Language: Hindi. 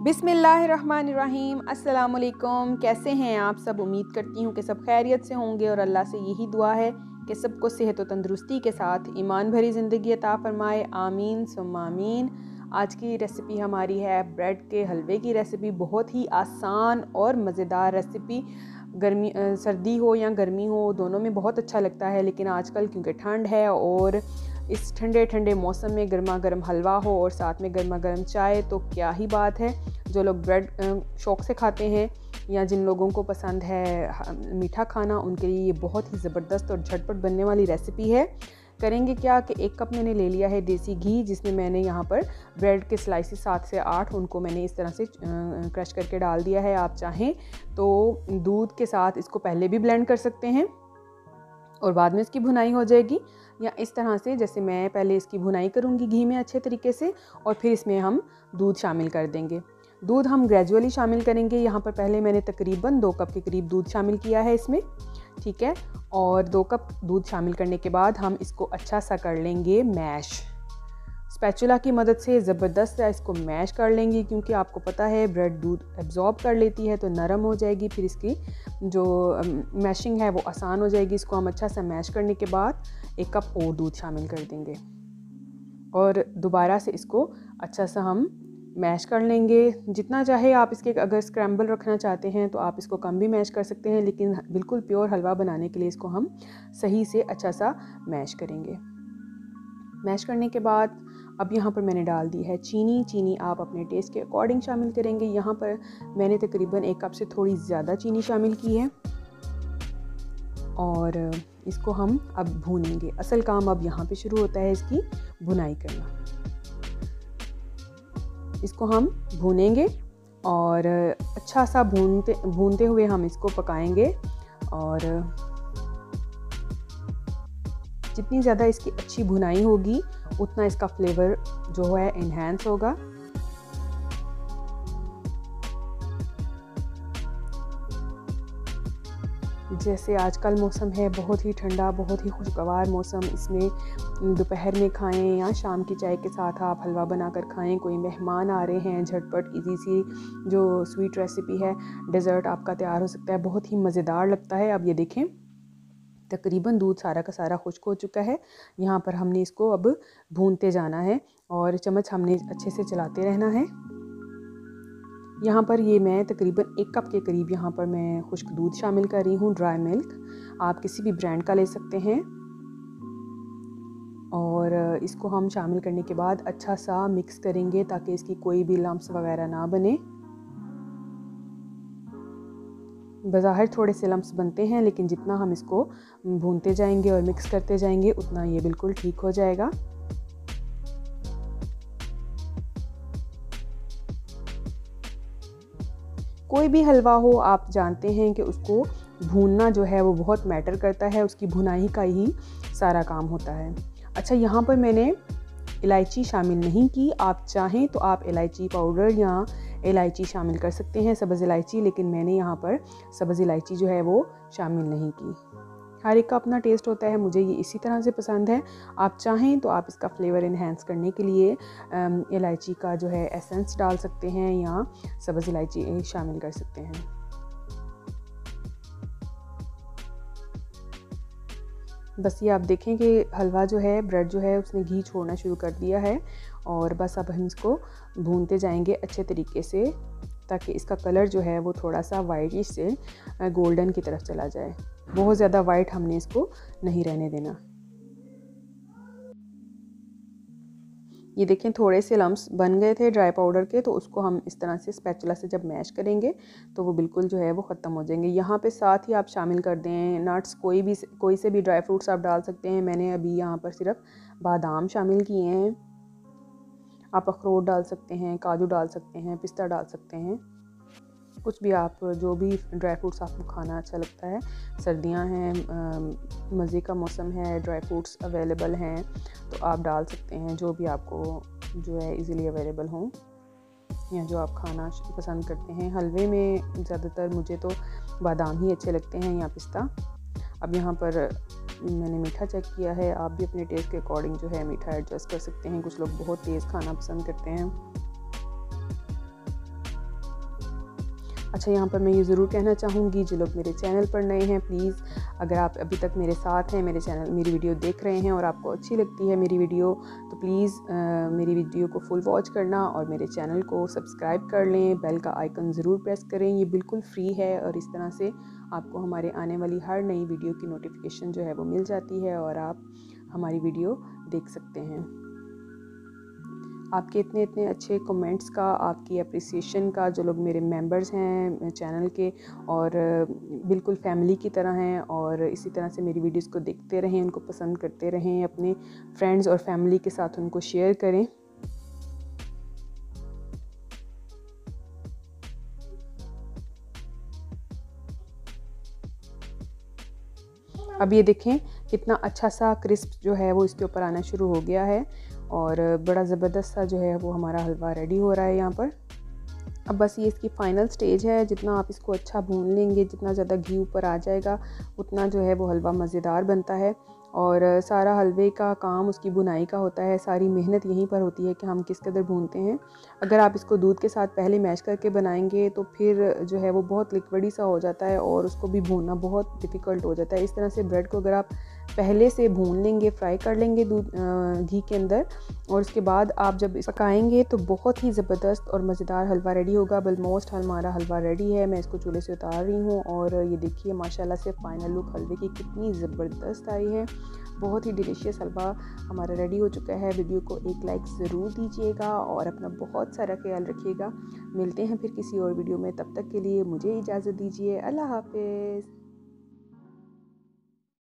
बिस्मिल्लाहिर्रहमानिर्रहीम। अस्सलाम वालेकुम। कैसे हैं आप सब? उम्मीद करती हूँ कि सब खैरियत से होंगे और अल्लाह से यही दुआ है कि सबको सेहत व तंदुरुस्ती के साथ ईमान भरी ज़िंदगी अता फरमाए। आमीन सुम्मा आमीन। आज की रेसिपी हमारी है ब्रेड के हलवे की रेसिपी। बहुत ही आसान और मज़ेदार रेसिपी। गर्मी सर्दी हो या गर्मी हो, दोनों में बहुत अच्छा लगता है। लेकिन आजकल क्योंकि ठंड है और इस ठंडे ठंडे मौसम में गर्मा गर्म हलवा हो और साथ में गर्मा गर्म चाय, तो क्या ही बात है। जो लोग ब्रेड शौक़ से खाते हैं या जिन लोगों को पसंद है मीठा खाना, उनके लिए ये बहुत ही ज़बरदस्त और झटपट बनने वाली रेसिपी है। करेंगे क्या कि 1 कप मैंने ले लिया है देसी घी, जिसमें मैंने यहाँ पर ब्रेड के स्लाइसेस 7 से 8 उनको मैंने इस तरह से क्रश करके डाल दिया है। आप चाहें तो दूध के साथ इसको पहले भी ब्लेंड कर सकते हैं और बाद में इसकी भुनाई हो जाएगी, या इस तरह से जैसे मैं पहले इसकी भुनाई करूँगी घी में अच्छे तरीके से और फिर इसमें हम दूध शामिल कर देंगे। दूध हम ग्रेजुअली शामिल करेंगे। यहाँ पर पहले मैंने तकरीबन 2 कप के करीब दूध शामिल किया है इसमें, ठीक है। और 2 कप दूध शामिल करने के बाद हम इसको अच्छा सा कर लेंगे मैश। स्पैचुला की मदद से ज़बरदस्त इसको मैश कर लेंगे, क्योंकि आपको पता है ब्रेड दूध एब्जॉर्ब कर लेती है तो नरम हो जाएगी। फिर इसकी जो मैशिंग है वो आसान हो जाएगी। इसको हम अच्छा सा मैश करने के बाद 1 कप और दूध शामिल कर देंगे और दोबारा से इसको अच्छा सा हम मैश कर लेंगे। जितना चाहे आप इसके अगर स्क्रैम्बल रखना चाहते हैं तो आप इसको कम भी मैश कर सकते हैं, लेकिन बिल्कुल प्योर हलवा बनाने के लिए इसको हम सही से अच्छा सा मैश करेंगे। मैश करने के बाद अब यहाँ पर मैंने डाल दी है चीनी। चीनी आप अपने टेस्ट के अकॉर्डिंग शामिल करेंगे। यहाँ पर मैंने तकरीबन 1 कप से थोड़ी ज़्यादा चीनी शामिल की है और इसको हम अब भूनेंगे। असल काम अब यहाँ पे शुरू होता है इसकी भुनाई करना। इसको हम भूनेंगे और अच्छा सा भूनते हुए हम इसको पकाएंगे और जितनी ज़्यादा इसकी अच्छी भुनाई होगी उतना इसका फ्लेवर जो है इन्हेंस होगा। जैसे आजकल मौसम है बहुत ही ठंडा, बहुत ही खुशगवार मौसम। इसमें दोपहर में खाएं या शाम की चाय के साथ आप हलवा बनाकर खाएं। कोई मेहमान आ रहे हैं, झटपट इजी सी जो स्वीट रेसिपी है, डेज़र्ट आपका तैयार हो सकता है। बहुत ही मज़ेदार लगता है। अब ये देखें तकरीबन दूध सारा का सारा खुश्क हो चुका है। यहाँ पर हमने इसको अब भूनते जाना है और चम्मच हमने अच्छे से चलाते रहना है। यहाँ पर ये मैं तकरीबन 1 कप के करीब यहाँ पर मैं खुश्क दूध शामिल कर रही हूँ, ड्राई मिल्क। आप किसी भी ब्रांड का ले सकते हैं और इसको हम शामिल करने के बाद अच्छा सा मिक्स करेंगे ताकि इसकी कोई भी लम्प्स वगैरह ना बने। बज़ाहिर थोड़े से लम्प्स बनते हैं, लेकिन जितना हम इसको भूनते जाएंगे और मिक्स करते जाएंगे उतना ये बिल्कुल ठीक हो जाएगा। कोई भी हलवा हो, आप जानते हैं कि उसको भूनना जो है वो बहुत मैटर करता है। उसकी भुनाई का ही सारा काम होता है। अच्छा, यहाँ पर मैंने इलायची शामिल नहीं की। आप चाहें तो आप इलायची पाउडर या इलायची शामिल कर सकते हैं, सब्ज़ इलायची, लेकिन मैंने यहाँ पर सब्ज़ इलायची जो है वो शामिल नहीं की। हर एक का अपना टेस्ट होता है, मुझे ये इसी तरह से पसंद है। आप चाहें तो आप इसका फ्लेवर इन्हेंस करने के लिए इलायची का जो है एसेंस डाल सकते हैं या सब्ज़ इलायची शामिल कर सकते हैं। बस ये आप देखें कि हलवा जो है, ब्रेड जो है, उसने घी छोड़ना शुरू कर दिया है और बस अब हम इसको भूनते जाएंगे अच्छे तरीके से ताकि इसका कलर जो है वो थोड़ा सा वाइटिश से गोल्डन की तरफ चला जाए। बहुत ज़्यादा वाइट हमने इसको नहीं रहने देना। ये देखें थोड़े से लम्प्स बन गए थे ड्राई पाउडर के, तो उसको हम इस तरह से स्पैचुला से जब मैश करेंगे तो वो बिल्कुल जो है वो ख़त्म हो जाएंगे। यहाँ पे साथ ही आप शामिल कर दें नट्स, कोई से भी ड्राई फ्रूट्स आप डाल सकते हैं। मैंने अभी यहाँ पर सिर्फ बादाम शामिल किए हैं। आप अखरोट डाल सकते हैं, काजू डाल सकते हैं, पिस्ता डाल सकते हैं, कुछ भी आप जो भी ड्राई फ्रूट्स आपको खाना अच्छा लगता है। सर्दियां हैं, मज़े का मौसम है, ड्राई फ्रूट्स अवेलेबल हैं तो आप डाल सकते हैं जो भी आपको जो है इजीली अवेलेबल हों या जो आप खाना पसंद करते हैं। हलवे में ज़्यादातर मुझे तो बादाम ही अच्छे लगते हैं या पिस्ता। अब यहाँ पर मैंने मीठा चेक किया है। आप भी अपने टेस्ट के अकॉर्डिंग जो है मीठा एडजस्ट कर सकते हैं। कुछ लोग बहुत तेज़ खाना पसंद करते हैं। अच्छा, यहाँ पर मैं ये ज़रूर कहना चाहूँगी, जो लोग मेरे चैनल पर नए हैं, प्लीज़ अगर आप अभी तक मेरे साथ हैं, मेरी वीडियो देख रहे हैं और आपको अच्छी लगती है मेरी वीडियो, तो प्लीज़ मेरी वीडियो को फुल वॉच करना और मेरे चैनल को सब्सक्राइब कर लें। बेल का आइकन ज़रूर प्रेस करें, ये बिल्कुल फ्री है और इस तरह से आपको हमारे आने वाली हर नई वीडियो की नोटिफिकेशन जो है वो मिल जाती है और आप हमारी वीडियो देख सकते हैं। आपके इतने इतने अच्छे कमेंट्स का, आपकी अप्रिसिएशन का, जो लोग मेरे मेंबर्स हैं चैनल के और बिल्कुल फैमिली की तरह हैं और इसी तरह से मेरी वीडियोस को देखते रहें, उनको पसंद करते रहें, अपने फ्रेंड्स और फैमिली के साथ उनको शेयर करें। अब ये देखें कितना अच्छा सा क्रिस्प जो है वो इसके ऊपर आना शुरू हो गया है और बड़ा ज़बरदस्त सा जो है वो हमारा हलवा रेडी हो रहा है यहाँ पर। अब बस ये इसकी फ़ाइनल स्टेज है। जितना आप इसको अच्छा भून लेंगे, जितना ज़्यादा घी ऊपर आ जाएगा, उतना जो है वो हलवा मज़ेदार बनता है। और सारा हलवे का काम उसकी बुनाई का होता है, सारी मेहनत यहीं पर होती है कि हम किस कदर भूनते हैं। अगर आप इसको दूध के साथ पहले मैश करके बनाएंगे तो फिर जो है वो बहुत लिक्विडी सा हो जाता है और उसको भी भूनना बहुत डिफ़िकल्ट हो जाता है। इस तरह से ब्रेड को अगर आप पहले से भून लेंगे, फ्राई कर लेंगे घी के अंदर और उसके बाद आप जब पकाएंगे तो बहुत ही ज़बरदस्त और मज़ेदार हलवा रेडी होगा। ऑलमोस्ट हमारा हलवा रेडी है, मैं इसको चूल्हे से उतार रही हूँ और ये देखिए माशाल्लाह से फ़ाइनल लुक हलवे की कितनी ज़बरदस्त आई है। बहुत ही डिलीशियस हलवा हमारा रेडी हो चुका है। वीडियो को एक लाइक ज़रूर दीजिएगा और अपना बहुत सारा ख्याल रखिएगा। मिलते हैं फिर किसी और वीडियो में, तब तक के लिए मुझे इजाज़त दीजिए। अल्लाह हाफ़िज़।